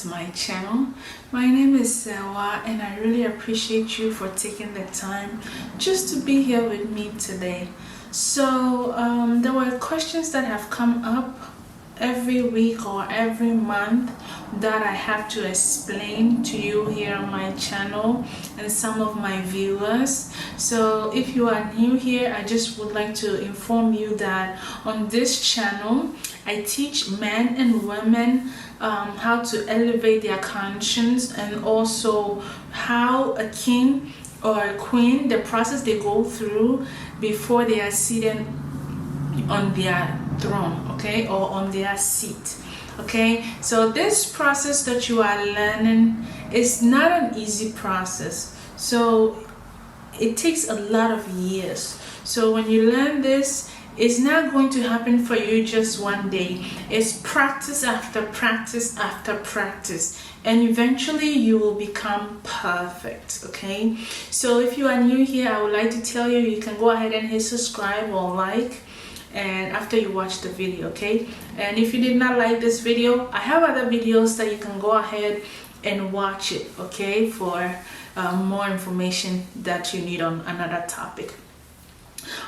to my channel. My name is Sewa and I really appreciate you for taking the time just to be here with me today. So there were questions that have come up every week or every month that I have to explain to you here on my channel and some of my viewers. So if you are new here, I just would like to inform you that on this channel I teach men and women how to elevate their conscience, and also how a king or a queen, the process they go through before they are seated on their throne, okay, or on their seat. Okay, so this process that you are learning is not an easy process, so it takes a lot of years. So when you learn this, it's not going to happen for you just one day. It's practice after practice after practice, and eventually you will become perfect. Okay, so if you are new here, I would like to tell you, you can go ahead and hit subscribe or like, and after you watch the video, okay? And if you did not like this video, I have other videos that you can go ahead and watch it, okay, for more information that you need on another topic.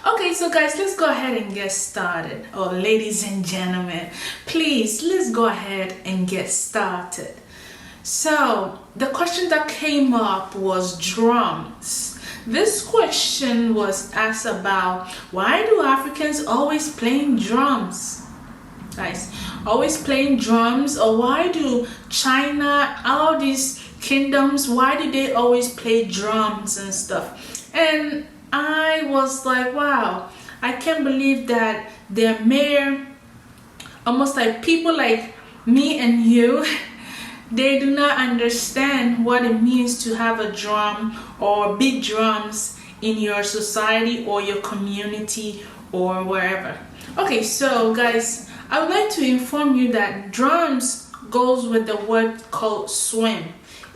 Okay, so guys, let's go ahead and get started. Or ladies and gentlemen, please, let's go ahead and get started. So the question that came up was drums. This question was asked about, why do Africans always playing drums? Guys, always playing drums, or why do China, all these kingdoms, why do they always play drums and stuff? And I was like, wow, I can't believe that they're mere, almost like people like me and you, they do not understand what it means to have a drum or big drums in your society or your community or wherever. Okay, so guys, I would like to inform you that drums goes with the word called swim.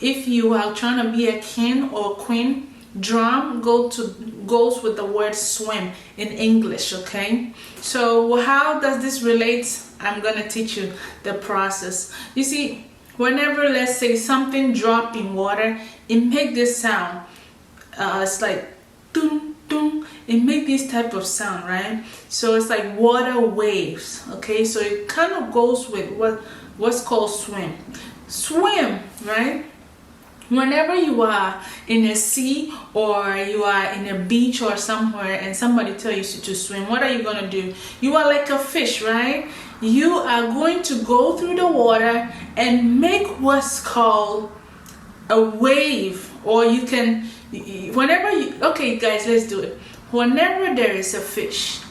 If you are trying to be a king or queen, drum goes with the word swim in English. Okay, so how does this relate? I'm gonna teach you the process. You see, whenever, let's say, something drop in water, it make this sound. It's like dun dun. It make this type of sound, right? So it's like water waves. Okay, so it kind of goes with what's called swim. Swim, right? Whenever you are in a sea or you are in a beach or somewhere and somebody tells you to swim, what are you going to do? You are like a fish, right? You are going to go through the water and make what's called a wave. Or you can, whenever you, okay guys, let's do it. Whenever there is a fish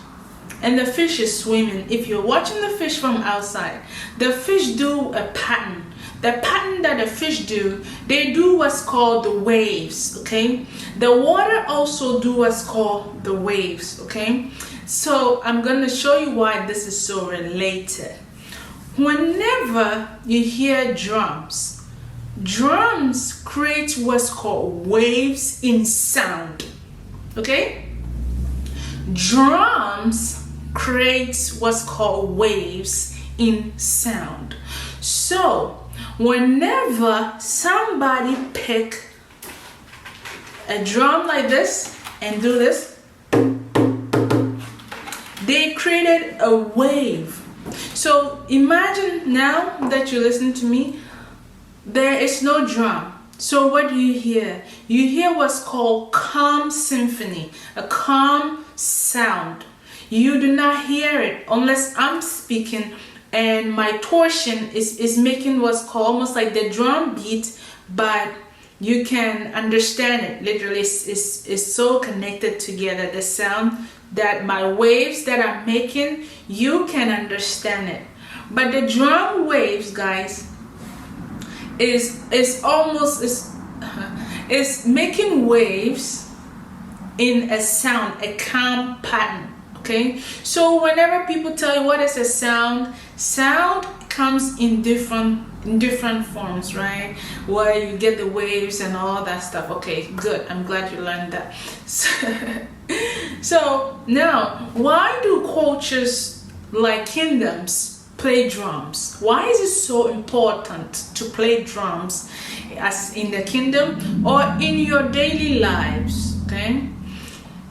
and the fish is swimming, if you're watching the fish from outside, the fish do a pattern. The pattern that the fish do, they do what's called the waves, okay? The water also do what's called the waves, okay? So I'm going to show you why this is so related. Whenever you hear drums, drums create what's called waves in sound, okay? Drums creates what's called waves in sound. So whenever somebody pick a drum like this and do this, they created a wave. So imagine now that you listen to me, there is no drum. So what do you hear? You hear what's called calm symphony, a calm sound. You do not hear it unless I'm speaking and my torsion is making what's called almost like the drum beat, but you can understand it. Literally, it's so connected together. The sound that my waves that I'm making, you can understand it. But the drum waves, guys, is making waves in a sound, a calm pattern. Okay, so whenever people tell you what is a sound, sound comes in different forms, right? Where you get the waves and all that stuff. Okay, good. I'm glad you learned that. So now, why do cultures like kingdoms play drums. Why is it so important to play drums as in the kingdom or in your daily lives? Okay,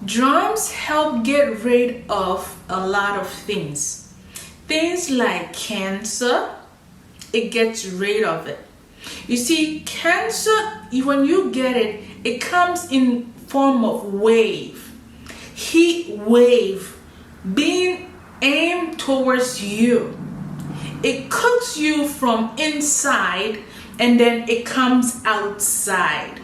drums help get rid of a lot of things like cancer. It gets rid of it. You see, cancer, when you get it, it comes in form of wave, heat wave being aimed towards you. It cooks you from inside and then it comes outside.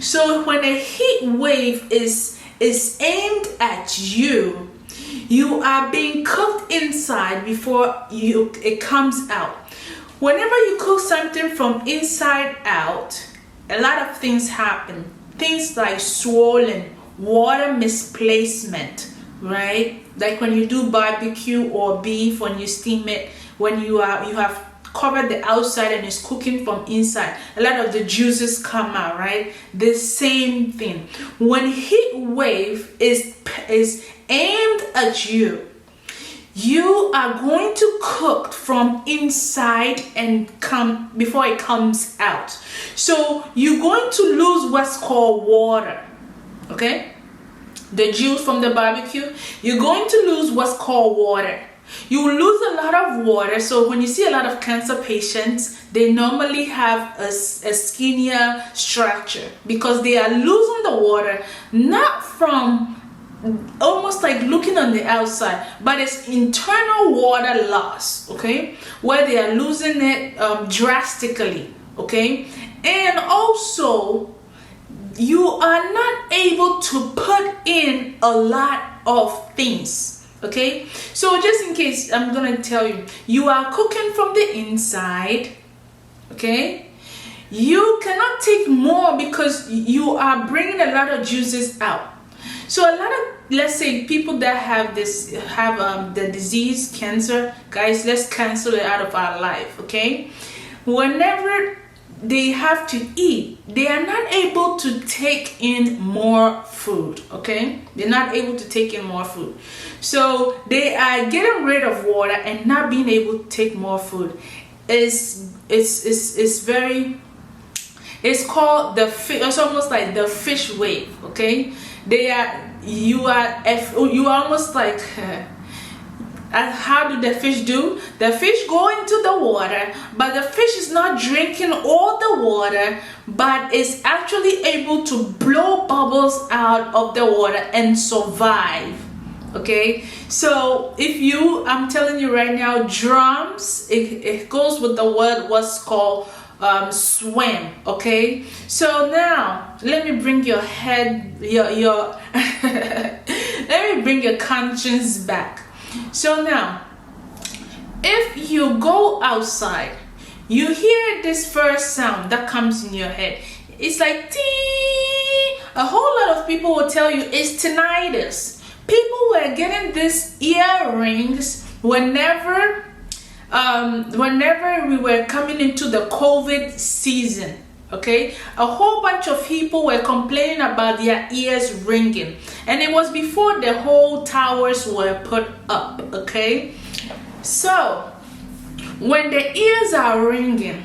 So when a heat wave is aimed at you, you are being cooked inside before it comes out. Whenever you cook something from inside out, a lot of things happen. Things like swollen, water misplacement, right? Like when you do barbecue or beef, when you steam it, when you have covered the outside and it's cooking from inside, a lot of the juices come out, right? The same thing. When heat wave is aimed at you, you are going to cook from inside and come before it comes out. So you're going to lose what's called water. Okay? The juice from the barbecue, you're going to lose what's called water. You will lose a lot of water. So when you see a lot of cancer patients, they normally have a skinnier structure because they are losing the water, not from almost like looking on the outside, but it's internal water loss, okay, where they are losing it drastically, okay. And also you are not able to put in a lot of things, okay. So just in case, I'm gonna tell you, you are cooking from the inside, okay. You cannot take more because you are bringing a lot of juices out. So a lot of, let's say, people that have the disease, cancer, guys, let's cancel it out of our life, okay? Whenever they have to eat, they are not able to take in more food, okay? They're not able to take in more food. So they are getting rid of water and not being able to take more food. It's called it's almost like the fish wave, okay? You are almost like how do the fish do? The fish go into the water, but the fish is not drinking all the water, but is actually able to blow bubbles out of the water and survive. Okay, so I'm telling you right now, drums, it goes with the word what's called swim. Okay, so now let me bring your head, your let me bring your conscience back. So now, if you go outside, you hear this first sound that comes in your head. It's like tee. A whole lot of people will tell you it's tinnitus. People were getting these earrings whenever we were coming into the COVID season, okay? A whole bunch of people were complaining about their ears ringing, and it was before the whole towers were put up, okay? So when the ears are ringing,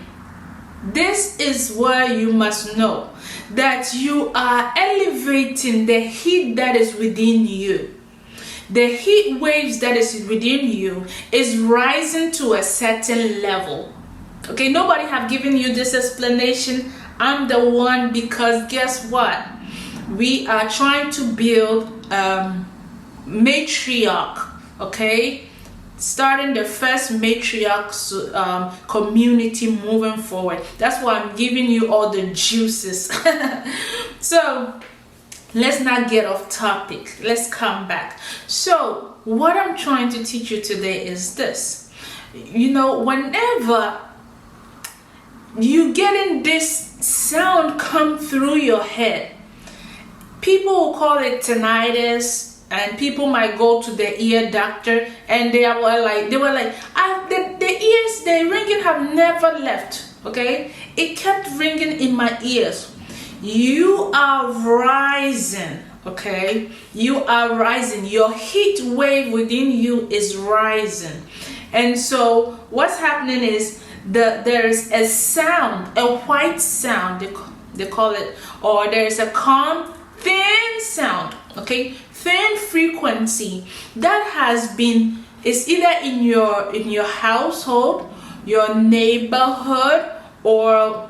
this is where you must know that you are elevating the heat that is within you. The heat waves that is within you is rising to a certain level. Okay, nobody have given you this explanation. I'm the one, because guess what? We are trying to build matriarch, okay? Starting the first matriarch community moving forward. That's why I'm giving you all the juices. So let's not get off topic. Let's come back. So what I'm trying to teach you today is this. You know, whenever you getting this sound come through your head, people will call it tinnitus, and people might go to the ear doctor, and they were like, the ears, the ringing have never left. Okay, it kept ringing in my ears. You are rising, okay? You are rising. Your heat wave within you is rising. And so what's happening is there's a sound, a white sound, they call it, or there's a calm, thin sound, okay, thin frequency that has been, is either in your household, your neighborhood, or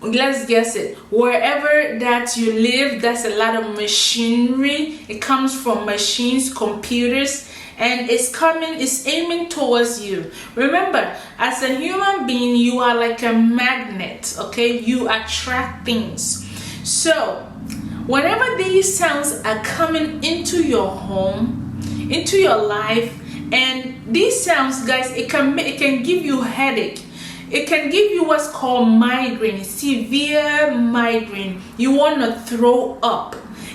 let's guess it, wherever that you live. That's a lot of machinery. It comes from machines, computers, and it's aiming towards you. Remember, as a human being, you are like a magnet, okay? You attract things. So whenever these sounds are coming into your home, into your life, and these sounds, guys, it can give you headache. It can give you what's called migraine, severe migraine. You want to throw up.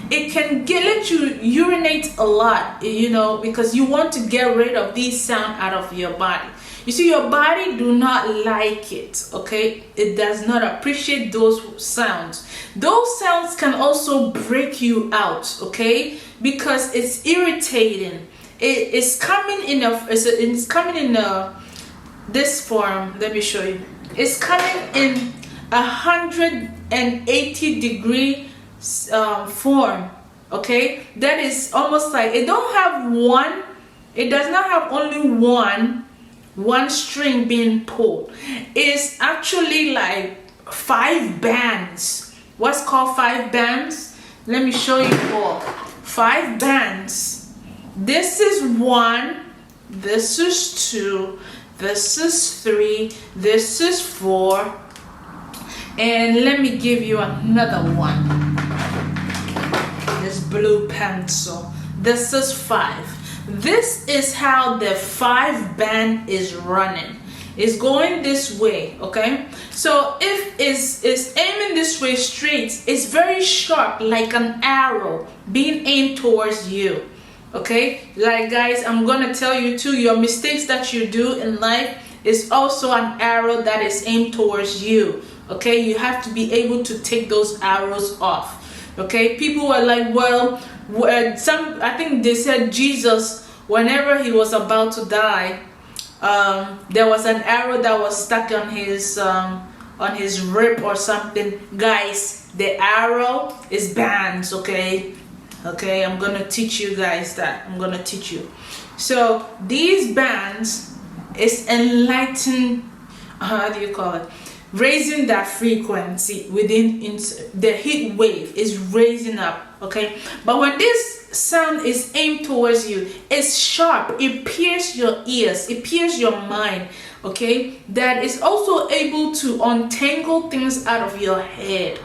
It can let you urinate a lot, because you want to get rid of these sounds out of your body. You see, your body do not like it, okay? It does not appreciate those sounds. Those sounds can also break you out, okay? Because it's irritating. It's coming in this form. Let me show you. It's coming in 180-degree form, okay? That is almost like, it does not have only one string being pulled. It's actually like 5 bands. What's called 5 bands? Let me show you all. 5 bands. This is 1, this is 2, this is 3, this is 4, and let me give you another one. This blue pencil. This is 5. This is how the 5 band is running. It's going this way, okay? So if it's aiming this way straight, it's very sharp, like an arrow being aimed towards you. Okay, like, guys, I'm gonna tell you too, your mistakes that you do in life is also an arrow that is aimed towards you. Okay, you have to be able to take those arrows off. Okay, people were like, well, I think they said Jesus, whenever he was about to die, there was an arrow that was stuck on his rib or something. Guys, the arrow is bands. Okay, I'm gonna teach you guys that. I'm gonna teach you. So these bands is enlighten, how do you call it? Raising that frequency within the heat wave is raising up, okay? But when this sound is aimed towards you, it's sharp, it pierces your ears, it pierces your mind, okay? That is also able to untangle things out of your head.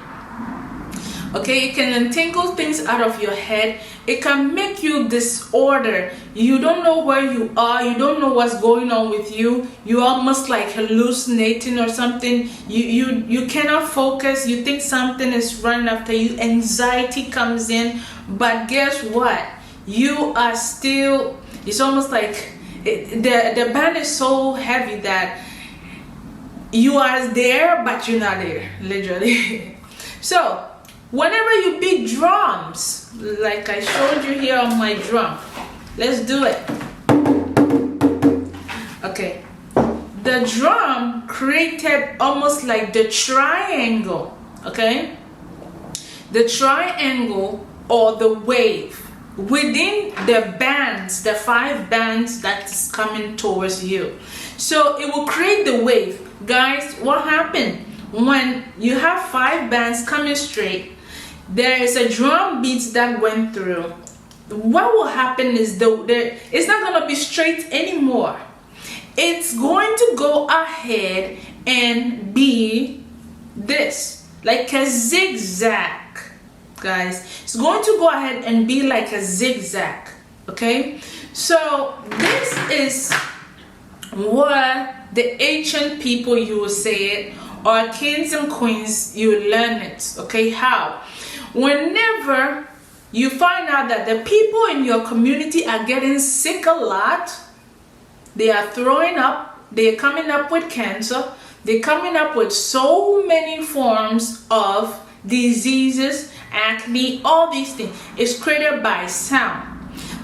Okay, it can untangle things out of your head. It can make you disorder. You don't know where you are. You don't know what's going on with you. You're almost like hallucinating or something. You cannot focus. You think something is running after you. Anxiety comes in. But guess what? You are still, it's almost like the band is so heavy that you are there, but you're not there, literally. So whenever you beat drums, like I showed you here on my drum, let's do it. Okay, the drum created almost like the triangle, okay? The triangle or the wave within the bands, the 5 bands that's coming towards you. So it will create the wave. Guys, what happened? When you have 5 bands coming straight, there is a drum beat that went through. What will happen is it's not going to be straight anymore. It's going to go ahead and be this, like a zigzag, guys. It's going to go ahead and be like a zigzag, okay? So this is what the ancient people, you will say it, or kings and queens, you learn it, okay? How? Whenever you find out that the people in your community are getting sick a lot, they are throwing up, they're coming up with cancer, they're coming up with so many forms of diseases, acne, all these things. It's created by sound.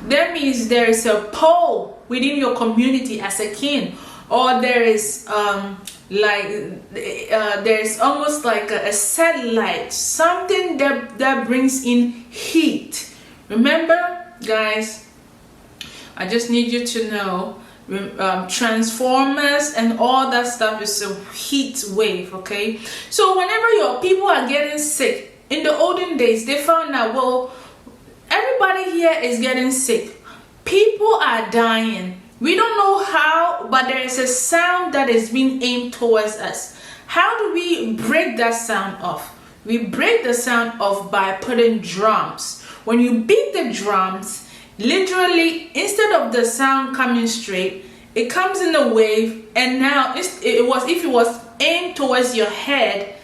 that means there is a pole within your community as a king, or there is there's almost like a satellite, something that brings in heat. Remember, guys, I just need you to know, transformers and all that stuff is a heat wave. Okay, so whenever your people are getting sick, in the olden days they found out, well, everybody here is getting sick, people are dying, we don't know how, but there is a sound that is being aimed towards us. How do we break that sound off? We break the sound off by putting drums. When you beat the drums, literally, instead of the sound coming straight, it comes in a wave, and now if it was aimed towards your head,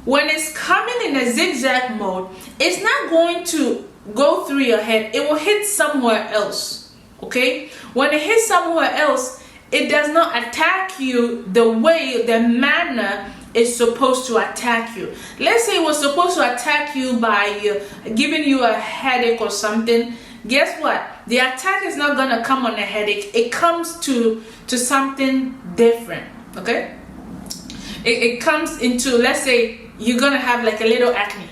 when it's coming in a zigzag mode, it's not going to go through your head, it will hit somewhere else. Okay, when it hits somewhere else, it does not attack you the way, the manner is supposed to attack you. Let's say it was supposed to attack you by giving you a headache or something. Guess what? The attack is not gonna come on a headache. It comes to something different. Okay, it comes into, let's say you're gonna have like a little acne.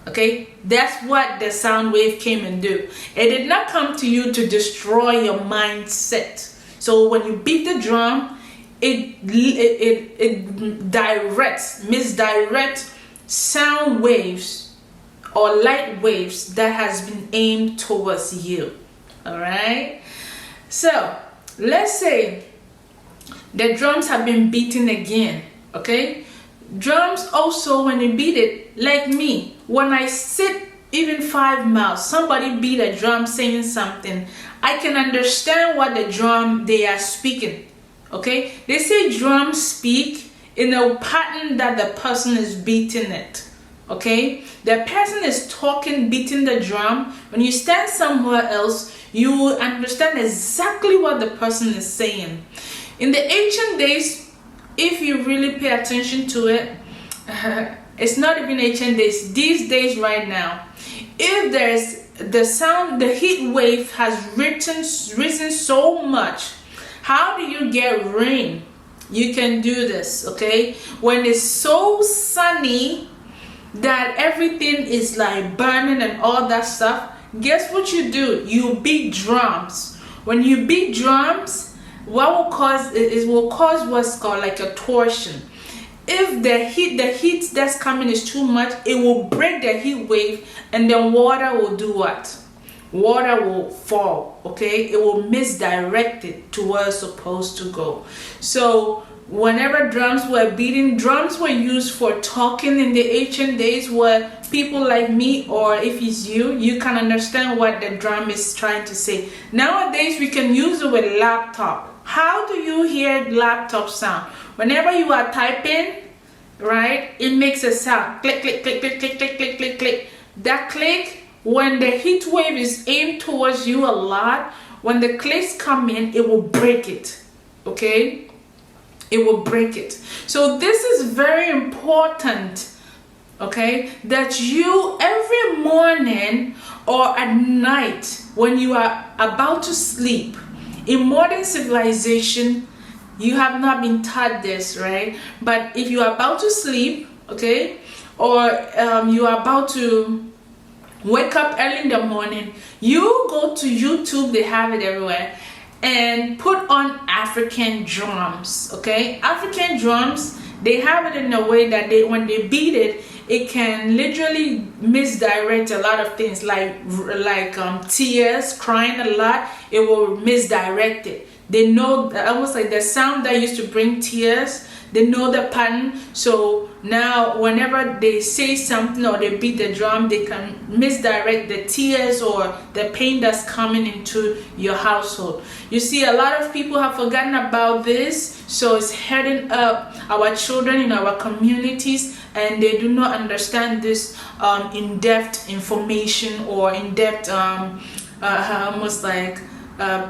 Okay, that's what the sound wave came and do. It did not come to you to destroy your mindset. So when you beat the drum, it misdirects sound waves or light waves that has been aimed towards you. All right. So let's say the drums have been beaten again. Okay. Drums also, when you beat it, like me, when I sit even 5 miles, somebody beat a drum saying something, I can understand what the drum they are speaking. Okay, they say drums speak in a pattern that the person is beating it. Okay, the person is talking, beating the drum. When you stand somewhere else, you will understand exactly what the person is saying. In the ancient days, if you really pay attention to it, it's not even ancient days, these days right now, if there's the sound, the heat wave has risen so much, how do you get rain? You can do this. Okay, when it's so sunny that everything is like burning and all that stuff, guess what you do? You beat drums. When you beat drums, what will cause it will cause what's called like a torsion. If the heat that's coming is too much, it will break the heat wave, and then water will do what? Water will fall. Okay, it will misdirect it to where it's supposed to go. So whenever drums were beating, drums were used for talking in the ancient days, where people like me, or if it's you can understand what the drum is trying to say. Nowadays we can use it with laptop. How do you hear laptop sound? Whenever you are typing, right, it makes a sound. Click, click, click, click, click, click, click, click, click. That click, when the heat wave is aimed towards you a lot, when the clicks come in, it will break it. Okay? It will break it. So this is very important, okay, that you every morning or at night when you are about to sleep, in modern civilization, you have not been taught this, right? But if you are about to sleep, okay, or you are about to wake up early in the morning, you go to YouTube, they have it everywhere, and put on African drums. Okay, African drums, they have it in a way that when they beat it, it can literally misdirect a lot of things, like tears, crying a lot. It will misdirect it. They know, almost like the sound that used to bring tears, they know the pattern. So now whenever they say something or they beat the drum, they can misdirect the tears or the pain that's coming into your household. You see, a lot of people have forgotten about this, so it's heading up our children in our communities, and they do not understand this in-depth information or in-depth almost like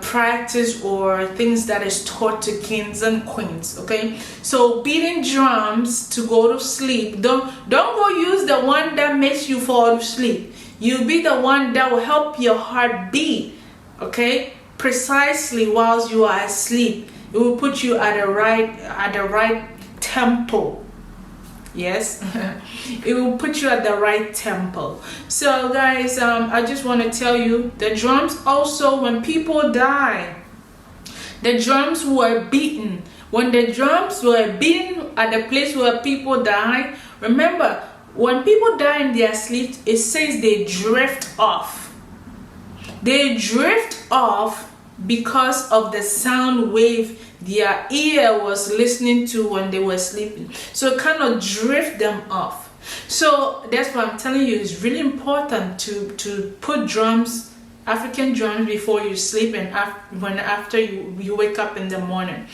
practice or things that is taught to kings and queens. Okay, so beating drums to go to sleep, don't go use the one that makes you fall asleep. You be the one that will help your heart beat. okay, precisely whilst you are asleep. It will put you at the right tempo. Yes. It will put you at the right tempo. So guys, I just want to tell you, the drums also, when people die, the drums were beaten. When the drums were beaten at the place where people die, remember, when people die in their sleep, it says they drift off. They drift off because of the sound wave their ear was listening to when they were sleeping. So it kind of drift them off. So that's why I'm telling you, it's really important to put drums, African drums, before you sleep and after you wake up in the morning.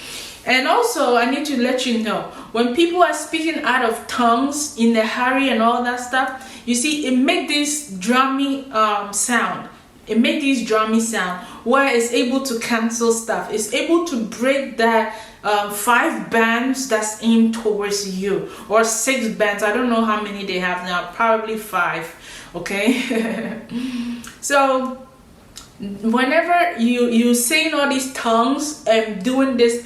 And also, I need to let you know, when people are speaking out of tongues in a hurry and all that stuff, you see, it makes this drummy sound. It makes this drummy sound where it's able to cancel stuff. It's able to break that 5 bands that's aimed towards you, or 6 bands. I don't know how many they have now. Probably 5. Okay. So whenever you saying all these tongues and doing this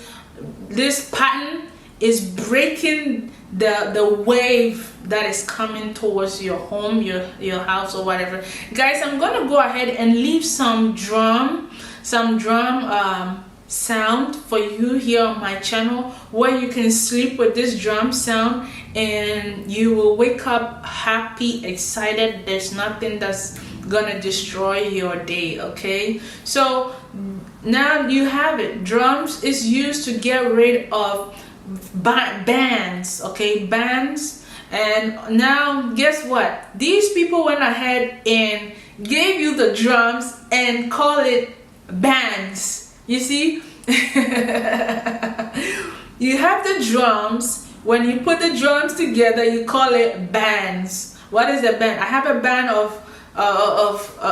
pattern, is breaking the wave that is coming towards your home, your house, or whatever. Guys, I'm gonna go ahead and leave some drum sound for you here on my channel, where you can sleep with this drum sound and you will wake up happy, excited. There's nothing that's gonna destroy your day. Okay, so now you have it. Drums is used to get rid of bands, okay, bands. And now guess what, these people went ahead and gave you the drums and call it bands. You see. You have the drums. When you put the drums together, you call it bands. What is a band? I have a band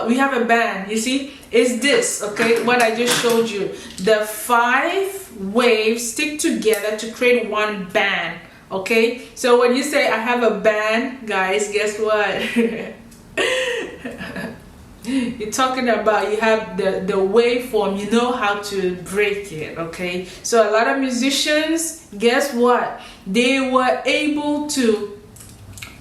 we have a band. You see, it's this, okay, what I just showed you. The 5 waves stick together to create one band. Okay, so when you say I have a band, guys, guess what? You're talking about you have the waveform, you know how to break it. Okay, so a lot of musicians, guess what, they were able to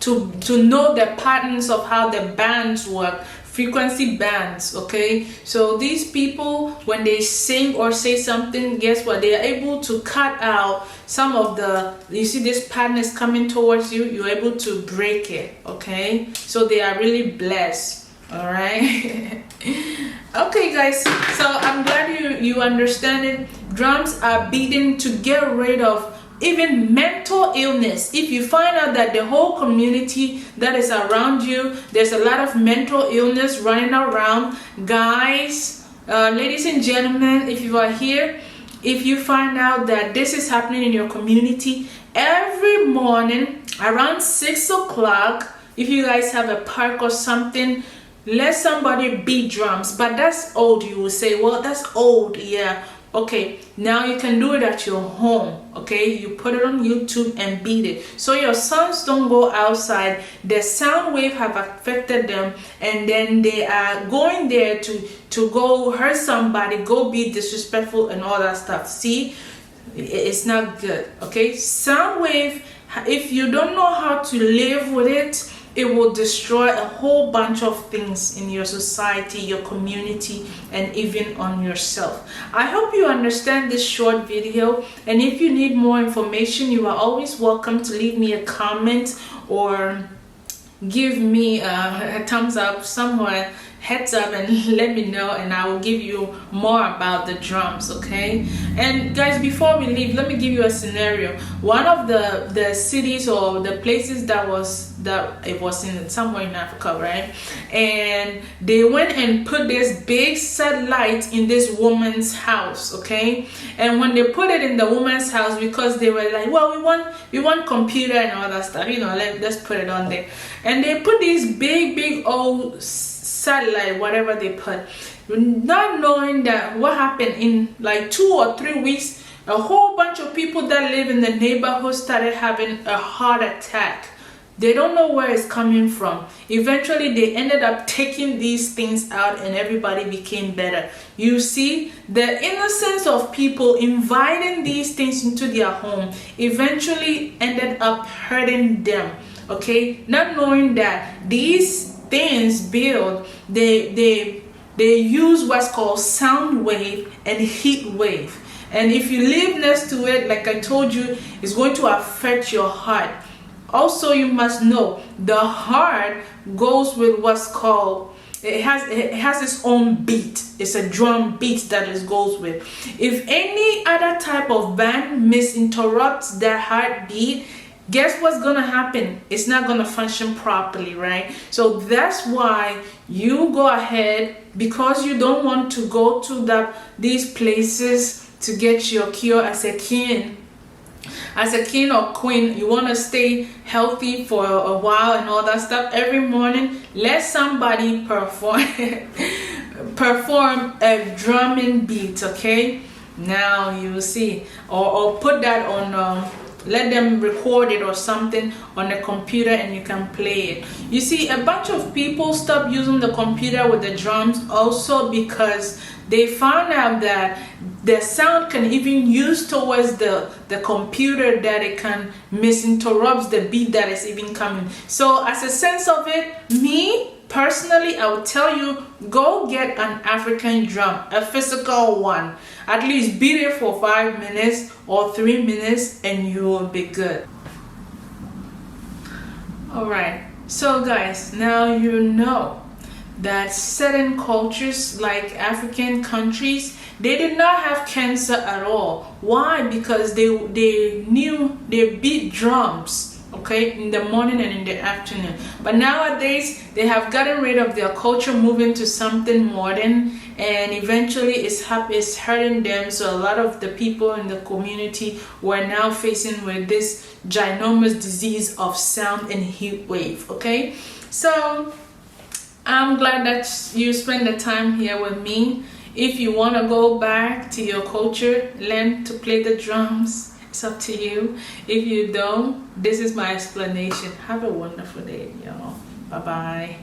know the patterns of how the bands work, frequency bands. Okay, so these people, when they sing or say something, guess what, they are able to cut out some of the, you see this pattern is coming towards you, you're able to break it. Okay, so they are really blessed. All right. Okay guys, so I'm glad you understand it. Drums are beaten to get rid of even mental illness. If you find out that the whole community that is around you, there's a lot of mental illness running around, guys, ladies and gentlemen, if you are here, if you find out that this is happening in your community, every morning around 6 o'clock, if you guys have a park or something, let somebody beat drums. But that's old. You will say, well, that's old. Yeah. Okay, now you can do it at your home. Okay, you put it on YouTube and beat it, so your sons don't go outside. The sound wave have affected them, and then they are going there to go hurt somebody, go be disrespectful and all that stuff. See, it's not good. Okay, sound wave, if you don't know how to live with it, it will destroy a whole bunch of things in your society, your community, and even on yourself. I hope you understand this short video, and if you need more information, you are always welcome to leave me a comment or give me a thumbs up somewhere, heads up, and let me know, and I will give you more about the drums. Okay, and guys, before we leave, let me give you a scenario. One of the cities or the places that it was in somewhere in Africa, right? And they went and put this big satellite in this woman's house. Okay, and when they put it in the woman's house, because they were like, well, we want computer and all that stuff, you know, let's put it on there. And they put these big old satellite, whatever they put, not knowing that what happened in like 2 or 3 weeks, a whole bunch of people that live in the neighborhood started having a heart attack. They don't know where it's coming from. Eventually, they ended up taking these things out and everybody became better. You see, the innocence of people inviting these things into their home eventually ended up hurting them, okay? Not knowing that these things build, they use what's called sound wave and heat wave. And if you live next to it, like I told you, it's going to affect your heart. Also, you must know the heart goes with what's called, it has its own beat. It's a drum beat that it goes with. If any other type of band misinterrupts that heartbeat, guess what's gonna happen? It's not gonna function properly, right? So that's why you go ahead, because you don't want to go to these places to get your cure as a king. As a king or queen, you want to stay healthy for a while and all that stuff. Every morning, let somebody perform a drumming beat, okay? Now you will see, or put that on, let them record it or something on the computer and you can play it. You see, a bunch of people stop using the computer with the drums also because they found out that the sound can even use towards the computer, that it can misinterrupt the beat that is even coming. So as a sense of it, me personally, I would tell you, go get an African drum, a physical one. At least beat it for 5 minutes or 3 minutes and you will be good. Alright, so guys, now you know that certain cultures like African countries, they did not have cancer at all. Why? Because they beat drums, okay, in the morning and in the afternoon. But nowadays they have gotten rid of their culture, moving to something modern, and eventually it's hurting them. So a lot of the people in the community were now facing with this ginormous disease of sound and heat wave, okay? So I'm glad that you spend the time here with me. If you want to go back to your culture, learn to play the drums, it's up to you. If you don't, this is my explanation. Have a wonderful day, y'all. Bye-bye.